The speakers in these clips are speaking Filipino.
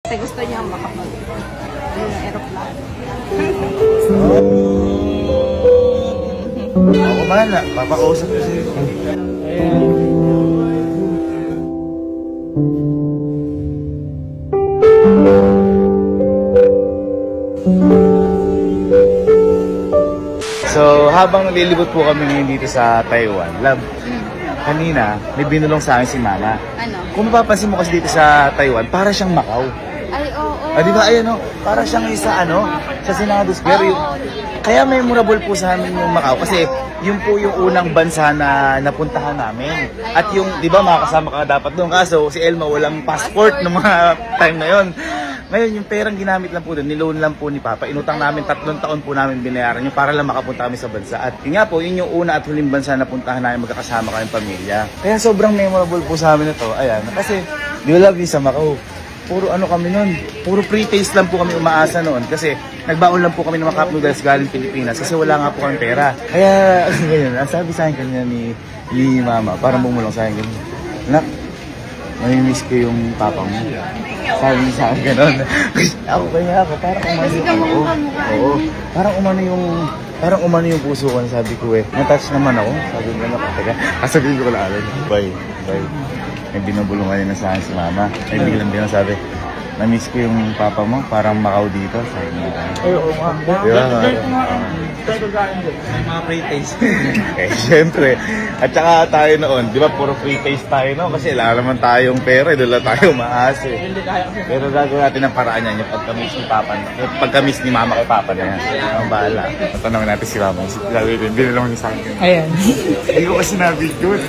Kasi gusto niya makapag ng aeroplano. Ako bahala, papakausap ko sa'yo. So, habang nalilibot po kami ngayon dito sa Taiwan, love, kanina, may binulong sa akin si Mama. Ano? Kung mapapansin mo kasi dito sa Taiwan, para siyang Macau. Ay, oo. Ah, di ba, ayan o, para siyang isa, sa Senado Square. Kaya memorable po sa amin yung Macau kasi yun po yung unang bansa na napuntahan namin. At yung, di ba, makakasama ka dapat doon. Kaso si Elma walang passport ng mga time na yon. Ngayon, yung perang ginamit lang po doon, niloan lang po ni Papa. Inutang namin, 3 taon po namin binayaran yun para lang makapunta kami sa bansa. At yun nga po, yun yung una at huling bansa na puntahan namin magkakasama kaming pamilya. Kaya sobrang memorable po sa amin ito. Ayan, kasi, di ba love you sa Macau? Puro ano kami nun, puro pre-taste lang po kami umaasa noon kasi nagbaon lang po kami ng mga cup noodles galing Pilipinas kasi wala nga po kami pera. Kaya, ganyan, ang sabi sa akin kanina ni Mama, parang bumulong sa akin ganyan, Nak, mamimiss ko yung papa mo. Sabi niya sa akin gano'n. Ako kaya ako, parang umano yung ako. Oo, parang umano yung puso ko, sabi ko natouch naman ako. Sabi ko na, teka, kasabihin ko lang, bye. May binubulungan niya na sa akin si Mama. May biglang din sabi, na-miss ko yung papa mo, parang Macau dito. Sabi niya. Ay, oo nga. Diba? May mga pre-taste. Eh, syempre. At saka tayo noon, di ba, puro free taste tayo noon kasi wala naman tayong pera, doon lang tayo maas eh. Pero gagawin natin ang paraan yan, yung pagka-miss ni Papa, yung pagka-miss ni Mama kay Papa na yan. Ang bahala. Tanongin natin si Mama. Sabi din, hindi naman yung sa akin. Ayan. Hindi ko kasi sinabi yun.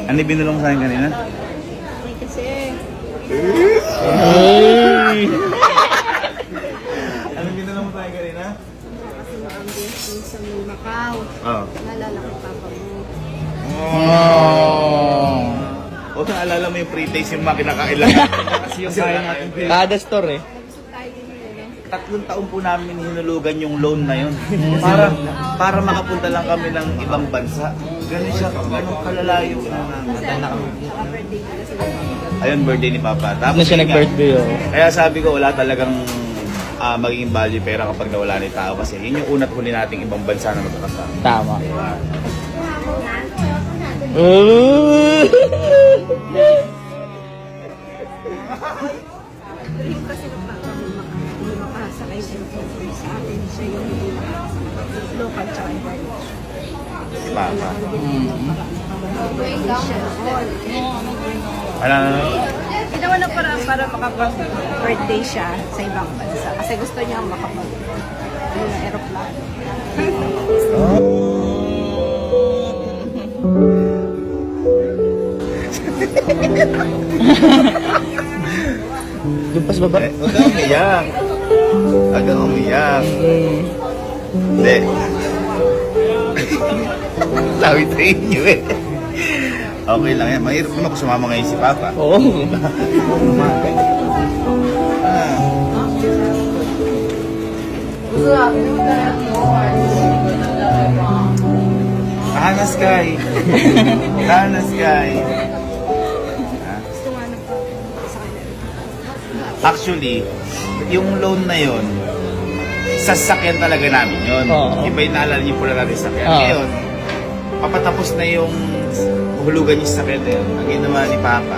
Ano binulong sa akin kanina? Kasi, Ano binulong sa akin kanina? kasi ang guest sa Macau. Oo. Naalala ko papa mo. O naalala mo yung pre-taste yung mga kinakailangan. Kasi yung kaya natin. Kada store eh. Gusto tayo din yun 3 taon po namin hinulugan yung loan na yun. Para makapunta lang kami ng ibang bansa. Ganun siya, ganun kalalayo na Birthday ko kasi ayun, birthday ni Papa. Tapos Ano siya yun nga, nag-birthday oh. kaya sabi ko, wala talagang magiging value pera kapag nawala ni tao. Kasi yun yung una't huli nating ibang bansa na magkakasama. Tama. yung kasi ng papa mo hindi makasakay sa atin siya yung local tsaka international. Si Papa. Siya all. Ano? Ginawa na para makapag-birthday siya sa ibang bansa. Kasi gusto niya makapag ng aeroplano. Lumpas ba ba? Huwag kang umiyak. Huwag kang umiyak. Hindi. Lawit sa inyo eh. Okay lang yan. Mahirap naman kung sumama ngayon si Papa. Oo. Tahanas kay. Tahanas kay. Gusto nga ng papa mo sa kanya. Actually, yung loan na yon sa sasakyan talaga namin yun. Oo. Iba yung naalala niyo pula natin sa sasakyan. Oo. Ngayon, papatapos na yung hulugan niyo sa sasakyan na yun. Ang ginawa ni Papa,